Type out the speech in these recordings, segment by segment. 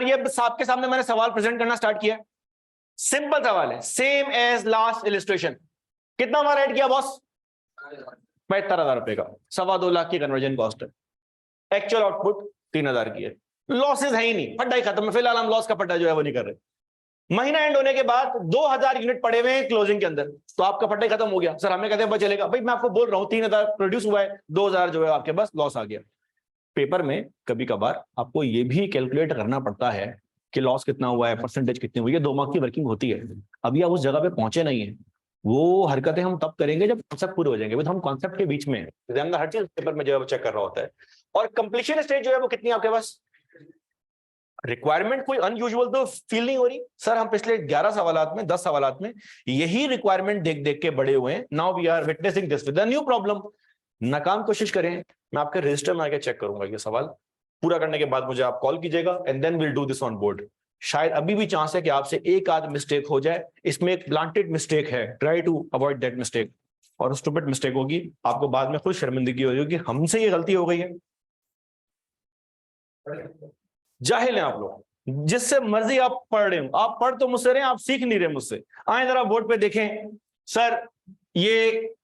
ये साहब के सामने मैंने सवाल प्रेजेंट करना स्टार्ट किया, सिंपल सवाल है, सेम एज लास्ट इलिस्ट्रेशन। कितना हमारा ऐड किया बॉस? 75,000 रुपए का, 2.25 लाख की कन्वर्जन कॉस्ट है, एक्चुअल आउटपुट 3,000 की है, लॉसेज है ही नहीं, फड्डा ही खत्म है, फिलहाल हम लॉस का फड्डा जो है वो नहीं कर रहे। महीना एंड होने के बाद 2,000 यूनिट पड़े हुए हैं क्लोजिंग के अंदर, तो आपका फड्डा ही खत्म हो गया। सर हमें कहते हैं चलेगा, भाई मैं आपको बोल रहा हूं 3,000 प्रोड्यूस हुआ है, 2,000 जो है आपके पास लॉस आ गया। पेपर में कभी कभार आपको ये भी कैलकुलेट करना पड़ता है कि लॉस कितना हुआ है, परसेंटेज कितनी हुई है, दो मार्क की वर्किंग होती है। अभी आप उस जगह पे पहुंचे नहीं है, वो हरकतें हम तब करेंगे जब कॉन्सेप्ट पूरे हो जाएंगे। तो हम कॉन्सेप्ट के बीच में एग्जामिनर हर चीज पेपर में जो है चेक कर रहा होता है। और कंप्लीशन स्टेज जो है वो कितनी आपके पास? रिक्वायरमेंट कोई अनयूजुअल तो फील नहीं हो रही। सर हम पिछले 11 सवालात में 10 सवालात में यही रिक्वायरमेंट देख देख के बड़े हुए हैं। Now we are witnessing this with a new problem. नाकाम कोशिश करें, मैं आपके रजिस्टर में आके चेक करूंगा ये सवाल पूरा करने के बाद मुझे आप कॉल कीजिएगा and then will do this on board. शायद अभी भी चांस है कि आपसे एक आध मिस्टेक हो जाए, इसमें एक प्लांटेड मिस्टेक है, try to avoid that mistake. और स्टूपिड मिस्टेक होगी, आपको बाद में खुद शर्मिंदगी हो जाएगी, हमसे ये गलती हो गई है। जाहिल हैं आप लोग, जिससे मर्जी आप पढ़ रहे हो, आप पढ़ तो मुझसे रहे, आप सीख नहीं रहे मुझसे। आए जरा बोर्ड पे देखें, सर ये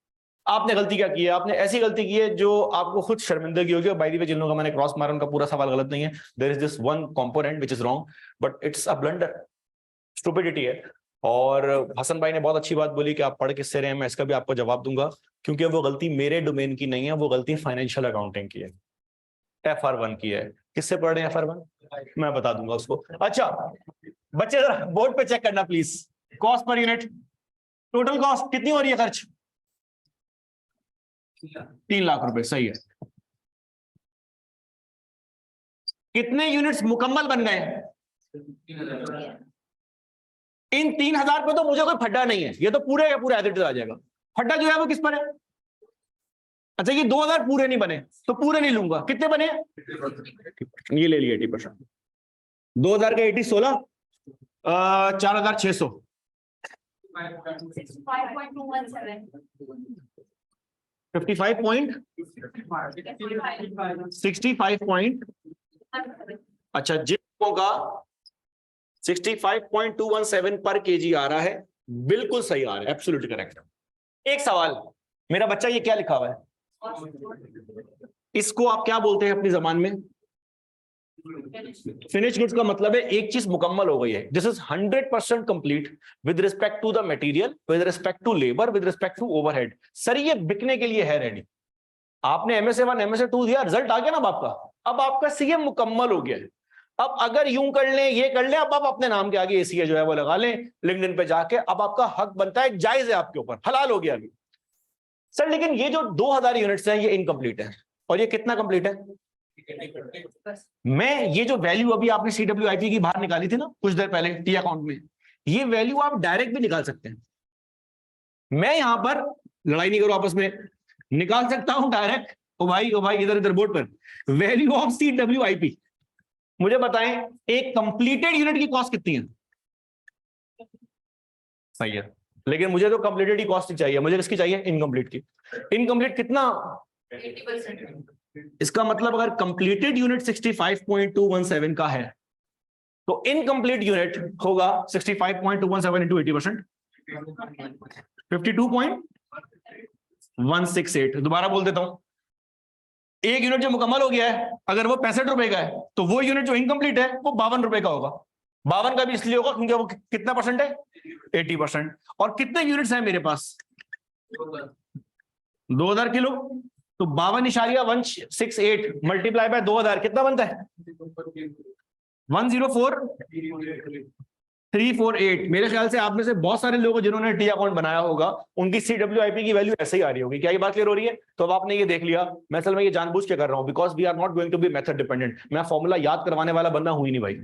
आपने गलती क्या की है, आपने ऐसी गलती की है जो आपको खुद शर्मिंदगी होगी। और बाय द वे जिन लोगों का मैंने क्रॉस मारा उनका पूरा सवाल गलत नहीं है, there is this one component which is wrong but it's a blunder, stupidity है। और हसन भाई ने बहुत अच्छी बात बोली कि आप पढ़ किससे रहे हैं, मैं इसका भी आपको जवाब दूंगा, क्योंकि वो गलती मेरे डोमेन की नहीं है, वो गलती फाइनेंशियल अकाउंटिंग की है, FR1 की है। किससे पढ़ रहे हैं FR1? मैं बता दूंगा उसको। अच्छा बच्चे जरा बोर्ड पे चेक करना please, cost per unit, total cost कितनी हो रही है खर्च? 3 लाख रुपए, सही है। कितने यूनिट्स मुकम्मल बन गए? इन 3,000 पे तो मुझे कोई फड्डा नहीं है, ये तो पूरे का पूरा एडिट आ जाएगा। फड्डा जो है वो किस पर है? अच्छा ये 2,000 पूरे नहीं बने तो पूरे नहीं लूंगा, कितने बने? ये ले लिए 80%। 2,000 का 80 16 4,600 55.65 अच्छा जिन लोगों का 65.217 पर केजी आ रहा है, बिल्कुल सही आ रहा है, एब्सोल्युटली करेक्ट। एक सवाल, मेरा बच्चा ये क्या लिखा हुआ है? इसको आप क्या बोलते हैं अपनी जबान में? फिनिश गुड्स का मतलब है एक चीज मुकम्मल हो गई है, this is 100% complete with respect to the material, with respect to labour, with respect to overhead. Sir ये बिकने के लिए है रेडी। आपने MSA1 MSA2 दिया, रिजल्ट आ गया ना आपका, अब आपका CA मुकम्मल हो गया है। अब अगर यूं कर लें, ये कर लें, अब आप अपने नाम के आगे ACA जो है वो लगा लें लिंक्डइन पे जाके, अब आपका हक बनता है, जायज है आपके ऊपर, हलाल हो गया अभी। सर लेकिन ये जो 2,000 यूनिट्स हैं ये इनकम्प्लीट है, और ये कितना कंप्लीट है? मैं ये जो वैल्यू अभी आपने CWIP की बाहर निकाली थी ना कुछ देर पहले टी अकाउंट में, ये वैल्यू आप डायरेक्ट भी निकाल सकते हैं। मैं यहां पर लड़ाई नहीं करूं आपस में, निकाल सकता हूं डायरेक्ट। ओ भाई इधर इधर बोर्ड पर वैल्यू ऑफ CWIP मुझे बताएं, एक कंप्लीटेड यूनिट की कॉस्ट कितनी है? सही है, लेकिन मुझे तो कंप्लीटेड ही कॉस्ट चाहिए, मुझे किसकी चाहिए? इनकम्प्लीट की। इनकम्प्लीट कितना? 80%। इसका मतलब अगर कंप्लीटेड यूनिट 65.217 का है तो इनकम्प्लीट यूनिट होगा 65.217 इंटू 80%, 52.168। दोबारा बोल देता हूं, एक यूनिट जो मुकम्मल हो गया है अगर वो 65 रुपए का है तो वो यूनिट जो इनकम्प्लीट है वो 52 रुपए का होगा। 52 का भी इसलिए होगा क्योंकि वो कितना परसेंट है? 80%। और कितने यूनिट्स हैं मेरे पास? 2,000 किलो, तो 52.168 मल्टीप्लाई बाय 2,000 कितना बनता है? 104,348। मेरे ख्याल से आप में से बहुत सारे लोग जिन्होंने टी अकाउंट बनाया होगा उनकी CWIP की वैल्यू ऐसे ही आ रही होगी। क्या ये बात क्लियर हो रही है? तो अब आपने ये देख लिया, मैं असल में ये जानबूझ के कर रहा हूं because we are not going to be method dependent. मैं फॉर्मूला याद करवाने वाला बंदा हूं ही नहीं भाई,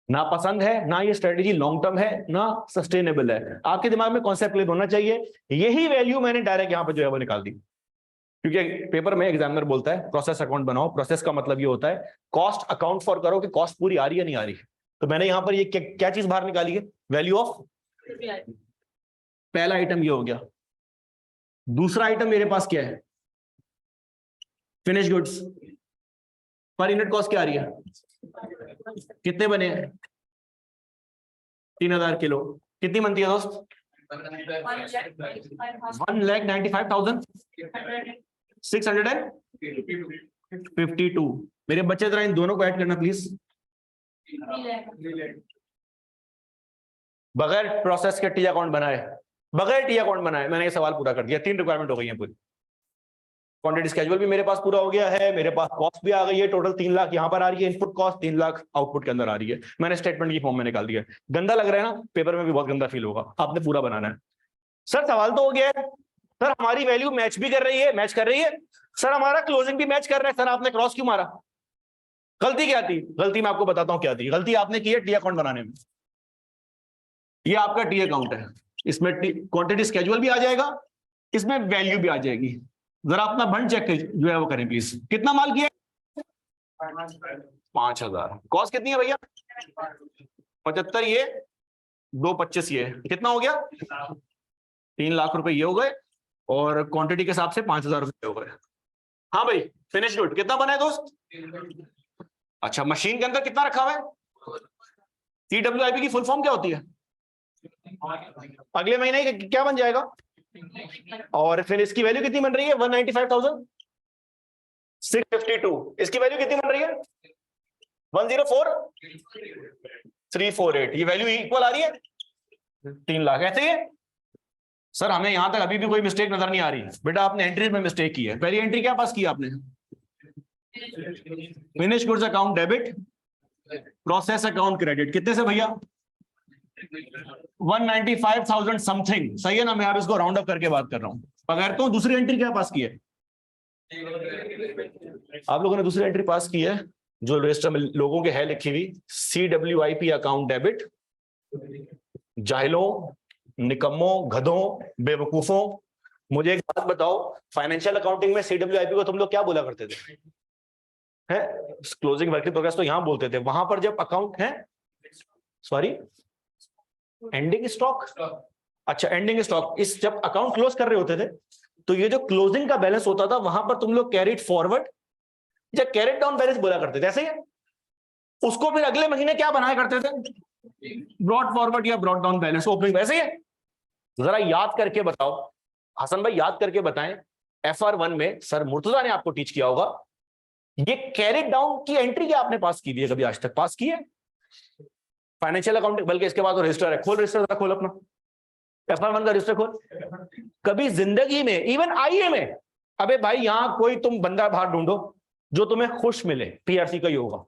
ना पसंद है, ना ये स्ट्रेटेजी लॉन्ग टर्म है, ना सस्टेनेबल है। आपके दिमाग में कॉन्सेप्ट क्लियर होना चाहिए। यही वैल्यू मैंने डायरेक्ट यहां पर जो है वो निकाल दी, क्योंकि पेपर में एग्जामिनर बोलता है प्रोसेस अकाउंट बनाओ। प्रोसेस का मतलब ये होता है कॉस्ट अकाउंट फॉर करो कि कॉस्ट पूरी आ रही है नहीं आ रही। तो मैंने यहां पर ये क्या चीज बाहर निकाली है? Value of. पहला आइटम ये हो गया। दूसरा आइटम मेरे पास क्या है? Finish goods per unit cost क्या आ रही है? कितने बने? 3000 किलो। कितनी बनती है दोस्त? 1,95,652। मेरे बच्चे जरा इन दोनों को ऐड करना प्लीज। बगैर प्रोसेस के टी अकाउंट बनाए, बगैर टी अकाउंट बनाए मैंने ये सवाल पूरा कर दिया। 3 रिक्वायरमेंट हो गई है पूरी। क्वांटिटी स्केड्यूल भी मेरे पास पूरा हो गया है, मेरे पास कॉस्ट भी आ गई है। टोटल 3 लाख यहाँ पर आ रही है, इनपुट कॉस्ट 3 लाख आउटपुट के अंदर आ रही है। मैंने स्टेटमेंट की फॉर्म में निकाल दिया। गंदा लग रहा है ना? पेपर में भी बहुत गंदा फील होगा। आपने पूरा बनाना है। सर सवाल तो हो गया है। सर हमारी वैल्यू मैच भी कर रही है, मैच कर रही है। सर हमारा क्लोजिंग भी मैच कर रहा है। सर आपने क्रॉस क्यों मारा? गलती क्या थी? गलती मैं आपको बताता हूं क्या थी। गलती आपने की है टी अकाउंट बनाने में। ये आपका टी अकाउंट है, इसमें क्वांटिटी स्केड्यूल भी आ जाएगा, इसमें वैल्यू भी आ जाएगी। जरा अपना भंड चेक जो है वो करें प्लीज। कितना माल किया? 5000। कॉस्ट कितनी है भैया? 75 ये, 225 ये, कितना हो गया? 3 लाख रुपए ये हो गए, और क्वांटिटी के हिसाब से 5000 रुपए हो गए। हाँ भाई फिनिश गुड कितना बना है दोस्त? अच्छा मशीन के अंदर कितना रखा हुआ है? CWIP की फुल फॉर्म क्या होती है? अगले महीने क्या बन जाएगा? और फिर इसकी वैल्यू कितनी बन रही है? 195,652। इसकी वैल्यू कितनी बन रही है? 104,348। ये वैल्यू इक्वल आ रही है 3 लाख। ऐसे ही है सर। हमें यहां तक अभी भी कोई मिस्टेक नजर नहीं आ रही। बेटा आपने एंट्री में मिस्टेक की है। पहली एंट्री क्या पास की आपने? Finish goods account debit, process account credit. कितने से भैया? 195,000 समथिंग। सही है ना? मैं अब इसको राउंड अप करके बात कर रहा हूं। बगैर तो दूसरी एंट्री क्या पास की है? आप लोगों ने दूसरी एंट्री पास की है जो रजिस्टर में लोगों के है लिखी हुई, CWIP अकाउंट डेबिट। जाहिलों, निकम्मों, गधों, बेवकूफों, मुझे एक बात बताओ, फाइनेंशियल अकाउंटिंग में CWIP को तुम लोग क्या बोला करते थे? है क्लोजिंग वर्क इन प्रोग्रेस तो यहां बोलते थे। वहां पर जब अकाउंट है, सॉरी एंडिंग स्टॉक। अच्छा एंडिंग स्टॉक, इस जब अकाउंट क्लोज कर रहे होते थे तो ये जो क्लोजिंग का बैलेंस होता था वहां पर तुम लोग कैरिड फॉरवर्ड या कैरिड डाउन बैलेंस बोला करते थे। ऐसे ही उसको फिर अगले महीने क्या बनाया करते थे? ब्रॉड फॉरवर्ड या ब्रॉड डाउन बैलेंस ओपनिंग। वैसे ही जरा याद करके बताओ, हसन भाई याद करके बताएं। FR1 में सर मुर्तजा ने आपको टीच किया होगा, ये कैरिड डाउन की एंट्री क्या आपने पास की है? कभी आज तक पास की है? फाइनेंशियल अकाउंटिंग, बल्कि इसके बाद तो रजिस्टर है। खोल रजिस्टर, खोल अपना FR1 का रजिस्टर खोल। कभी जिंदगी में, इवन IE में, अबे भाई यहां कोई तुम बंदा बाहर ढूंढो जो तुम्हें खुश मिले, PRC का ही होगा।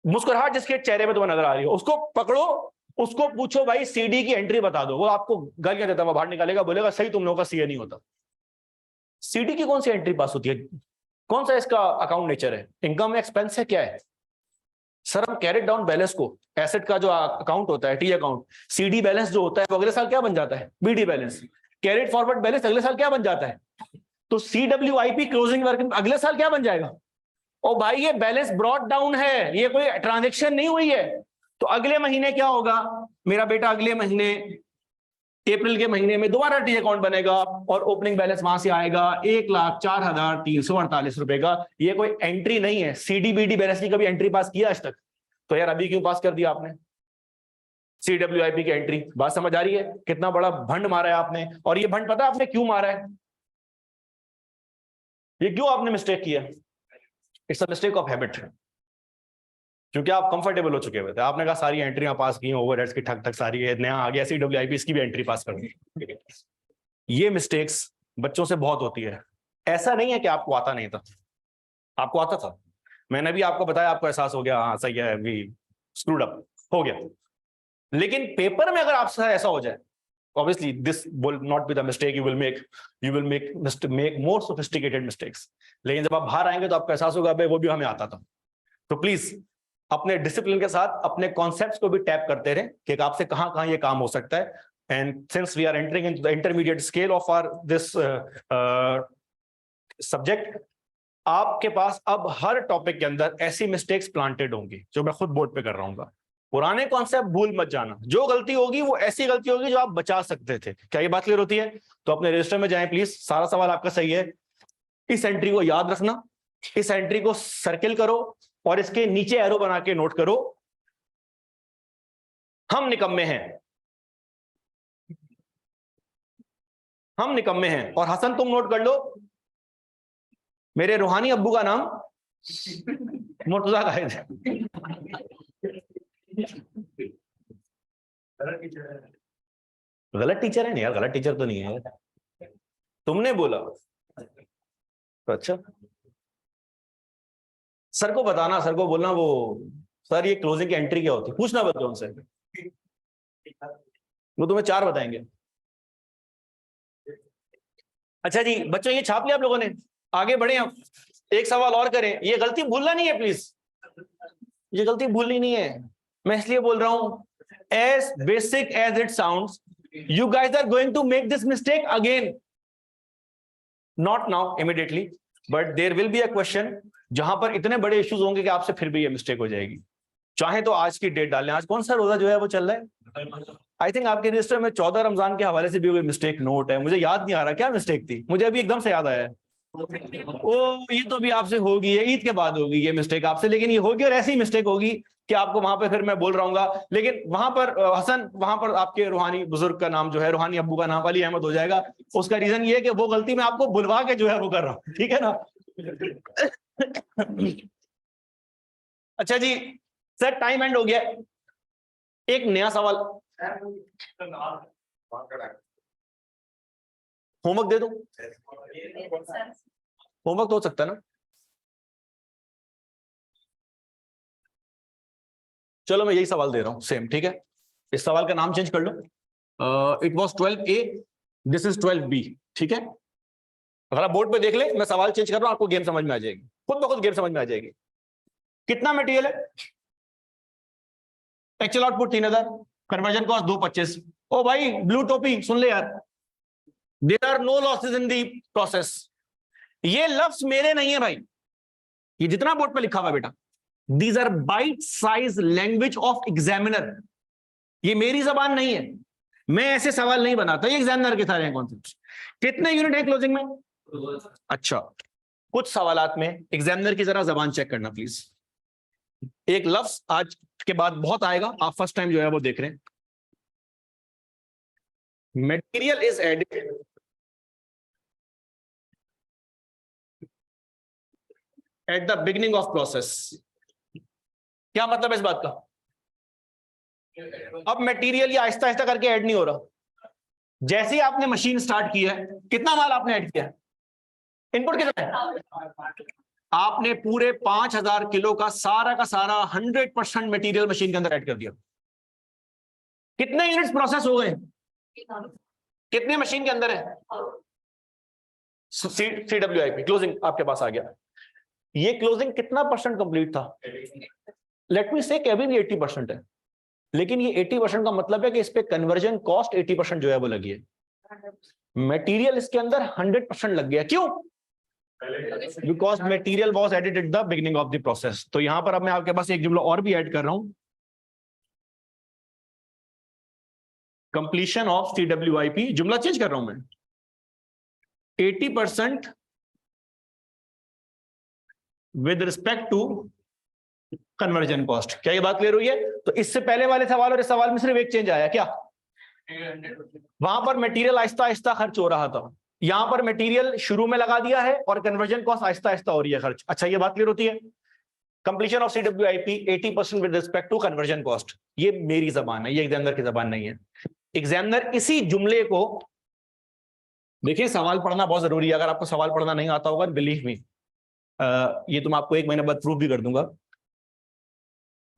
मुस्कुराहट जिसके चेहरे पे तुम्हें नजर आ रही हो उसको पकड़ो, उसको पूछो भाई CD की एंट्री बता दो, वो आपको गालियां देता हुआ बाहर निकालेगा, बोलेगा सही तुम लोगों का CA नहीं होता। CD की कौन सी एंट्री पास होती है? कौन सा इसका अकाउंट नेचर है? इनकम एक्सपेंस है, क्या है? सर हम कैरेट डाउन बैलेंस को, एसेट का जो अकाउंट होता है टी अकाउंट, CD बैलेंस जो होता है वो अगले साल क्या बन जाता है? BD balance. Carried forward balance अगले साल क्या बन जाता है? तो CWIP क्लोजिंग वर्क अगले साल क्या बन जाएगा? ओ भाई ये बैलेंस ब्रॉट डाउन है, ये कोई ट्रांजेक्शन नहीं हुई है। तो अगले महीने क्या होगा मेरा बेटा? अगले महीने अप्रैल के महीने में दोबारा टी अकाउंट बनेगा और ओपनिंग बैलेंस वहां से आएगा 1,04,348 रुपए का। ये कोई एंट्री नहीं है। CDBD बैलेंस की कभी एंट्री पास किया आज तक? तो यार अभी क्यों पास कर दिया आपने CWIP की एंट्री? बात समझ आ रही है? कितना बड़ा भंड मारा है आपने। और ये भंड पता है आपने क्यों मारा है? ये क्यों आपने मिस्टेक किया? It's a mistake of habit. क्योंकि आप कंफर्टेबल हो चुके हुए थे। आपने कहा सारी एंट्रियां पास की, ओवरहेड्स की ठक ठक सारी है, नया आ गया CWIP, इसकी भी एंट्री पास कर दी। ये मिस्टेक्स बच्चों से बहुत होती है। ऐसा नहीं है कि आपको आता नहीं था, आपको आता था। मैंने भी आपको बताया, आपको एहसास हो गया, हाँ सही है, वी स्क्रूड अप हो गया। लेकिन पेपर में अगर आपसे ऐसा हो जाए, obviously this will not be the mistake you will make more sophisticated mistakes। लेकिन जब आप बाहर आएंगे तो आपको एहसास होगा भाई वो भी हमें आता था। तो प्लीज अपने डिसिप्लिन के साथ अपने कॉन्सेप्ट्स को भी टैप करते रहे कि आपसे कहां ये काम हो सकता है। And since we are entering into the intermediate scale of our this subject, आपके पास अब हर टॉपिक के अंदर ऐसी मिस्टेक्स प्लांटेड होंगी जो मैं खुद बोर्ड पे कर रहा हूँ। पुराने कॉन्सेप्ट भूल मत जाना। जो गलती होगी वो ऐसी गलती होगी जो आप बचा सकते थे। क्या ये बात क्लियर होती है? तो अपने रजिस्टर में जाएं प्लीज। सारा सवाल आपका सही है। इस एंट्री को याद रखना, इस एंट्री को सर्किल करो, और इसके नीचे एरो बना के नोट करो, हम निकम्मे हैं, हम निकम्मे हैं। और हसन तुम नोट कर लो, मेरे रूहानी अब्बू का नाम मुर्तजा कायद है। गलत टीचर है नहीं यार, गलत टीचर तो नहीं है, तुमने बोला तो अच्छा। सर को बताना, सर को बोलना वो सर ये क्लोजिंग की एंट्री क्या होती है, पूछना बच्चों उनसे, वो तुम्हें 4 बताएंगे। अच्छा जी बच्चों, ये छाप लिया आप लोगों ने, आगे बढ़े हम, एक सवाल और करें। ये गलती भूलना नहीं है प्लीज, ये गलती भूलनी नहीं है, मैं इसलिए बोल रहा हूं, as basic as it sounds, you guys are going to make this mistake again, not now immediately, but there will be a question जहां पर इतने बड़े इश्यूज होंगे कि आपसे फिर भी ये मिस्टेक हो जाएगी। चाहे तो आज की डेट डालें, आज कौन सा रोजा जो है वो चल रहा है, आई थिंक आपके रजिस्टर में 14 रमजान के हवाले से भी कोई मिस्टेक नोट है, मुझे याद नहीं आ रहा क्या मिस्टेक थी, मुझे अभी एकदम से याद आया है। ओ ये तो भी आपसे होगी, ये ईद के बाद होगी ये मिस्टेक आपसे, लेकिन ये होगी और ऐसी मिस्टेक होगी कि आपको वहां पे फिर मैं बोल रहा हूँ, लेकिन वहां पर हसन, वहां पर आपके रूहानी बुजुर्ग का नाम जो है, रूहानी अब्बू का नाम अली अहमद हो जाएगा। उसका रीजन ये है कि वो गलती मैं आपको बुलवा के जो है वो कर रहा हूँ, ठीक है ना। अच्छा जी सर, टाइम एंड हो गया, एक नया सवाल, होमवर्क दे दूं, होमवर्क तो हो सकता है ना, चलो मैं यही सवाल दे रहा हूं सेम, ठीक है। इस सवाल का नाम चेंज कर लो, it was 12A, this is 12B, ठीक है। अगर आप बोर्ड पे देख ले, मैं सवाल चेंज कर रहा हूं, आपको गेम समझ में आ जाएगी, खुद ब खुद गेम समझ में आ जाएगी। कितना मटेरियल है, एक्चुअल आउटपुट 3000, कन्वर्जन कॉस्ट 225। ओ भाई ब्लू टोपी सुन ले यार, there are no losses in the process. ये लफ्ज मेरे नहीं है भाई, ये जितना बोर्ड पे लिखा हुआ बेटा, these are bite size language of examiner, ये मेरी जबान नहीं है, मैं ऐसे सवाल नहीं बनाता, ये एग्जामिनर के सारे कॉन्सेप्ट। कितने यूनिट है क्लोजिंग में, अच्छा कुछ सवालात में एग्जामिनर की जरा जबान चेक करना प्लीज। एक लफ्ज आज के बाद बहुत आएगा, आप फर्स्ट टाइम जो है वो देख रहे हैं, material is added at the beginning of process. क्या मतलब है इस बात का, अब मटेरियल ये आहिस्ता आहिस्ता करके ऐड नहीं हो रहा, जैसे ही आपने मशीन स्टार्ट की है, कितना माल आपने ऐड किया है, इनपुट कितना है, आपने पूरे 5000 किलो का सारा 100% मटेरियल मशीन के अंदर ऐड कर दिया। कितने यूनिट्स प्रोसेस हो गए, कितने मशीन के अंदर है, CWIP क्लोजिंग आपके पास आ गया। ये क्लोजिंग कितना परसेंट कंप्लीट था, लेट मी से अभी भी 80% है, लेकिन ये 80% का मतलब है कि इस पे कन्वर्जन कॉस्ट 80% जो है वो लगी है, मटेरियल इसके अंदर 100% लग गया। क्यों, because material was added at the beginning of the process. तो यहां पर अब मैं आपके पास एक जुमला और भी ऐड कर रहा हूं, कंप्लीशन ऑफ CWIP, जुमला चेंज कर रहा हूं मैं, 80% with respect to conversion cost. क्या ये बात क्लियर हुई है। तो इससे पहले वाले सवाल और इस सवाल में सिर्फ एक चेंज आया, क्या, वहां पर मटेरियल आहिस्ता आहिस्ता खर्च हो रहा था, यहां पर मटेरियल शुरू में लगा दिया है और कन्वर्जन कॉस्ट आहिस्ता आहिस्ता हो रही है खर्च। अच्छा ये बात क्लियर होती है। Completion of CWIP 80% with respect to conversion cost, ये मेरी जबान है, ये एग्जामिनर की जबान नहीं है। एग्जामिनर इसी जुमले को, देखिए सवाल पढ़ना बहुत जरूरी है, अगर आपको सवाल पढ़ना नहीं आता होगा बिलीव मी, ये तो मैं आपको 1 महीने बाद प्रूफ भी कर दूंगा।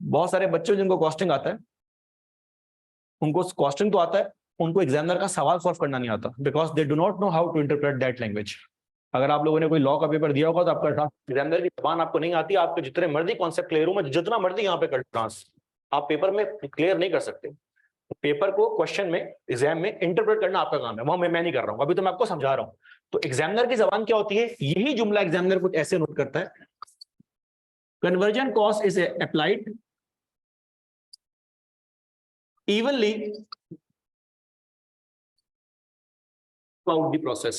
बहुत सारे बच्चों जिनको कॉस्टिंग आता है, उनको कॉस्टिंग तो आता है, उनको एग्जामिनर का सवाल सॉल्व करना नहीं आता, because they do not know how to interpret that language. अगर आप लोगों ने कोई लॉ का पेपर दिया होगा तो आपका एग्जामिनर की जबान आपको नहीं आती, आपके जितने मर्जी कॉन्सेप्ट क्लियर हो, मैं जितना मर्जी यहाँ पे कर ट्रांस, आप पेपर में क्लियर नहीं कर सकते। पेपर को क्वेश्चन में एग्जाम में इंटरप्रेट करना आपका काम है, वो मैं नहीं कर रहा हूँ, अभी तो मैं आपको समझा रहा हूँ। तो एग्जामिनर की जबान क्या होती है, यही जुमला एग्जामिनर कुछ ऐसे नोट करता है, conversion cost is applied evenly throughout the process।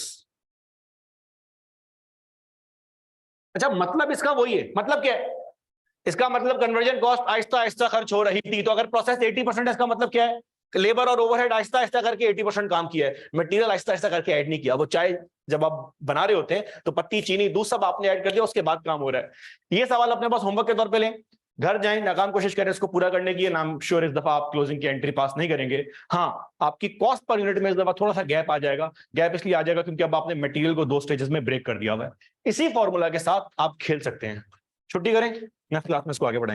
अच्छा मतलब इसका वही है, मतलब क्या है, इसका मतलब कन्वर्जन कॉस्ट आहिस्ता आहिस्ता खर्च हो रही थी। तो अगर प्रोसेस 80% है, इसका मतलब क्या है? लेबर और ओवरहेड आहिस्ता आहिस्ता करके 80% काम किया है, मटेरियल आहिस्ता आहिस्ता करके ऐड नहीं किया। वो चाय जब आप बना रहे होते हैं तो पत्ती, चीनी, दूध सब आपने ऐड कर दिया, उसके बाद काम हो रहा है। ये सवाल अपने पास होमवर्क के तौर पे लें, घर जाएं, नाकाम कोशिश करें इसको पूरा करने की। नाम श्योर इस दफा आप क्लोजिंग की एंट्री पास नहीं करेंगे। हाँ, आपकी कॉस्ट पर यूनिट में इस दफा थोड़ा सा गैप आ जाएगा। गैप इसलिए आ जाएगा क्योंकि अब आपने मटेरियल को 2 स्टेजेस में ब्रेक कर दिया हुआ है। इसी फॉर्मूला के साथ आप खेल सकते हैं। छुट्टी करें, नेक्स्ट क्लास में इसको आगे बढ़ाएंगे।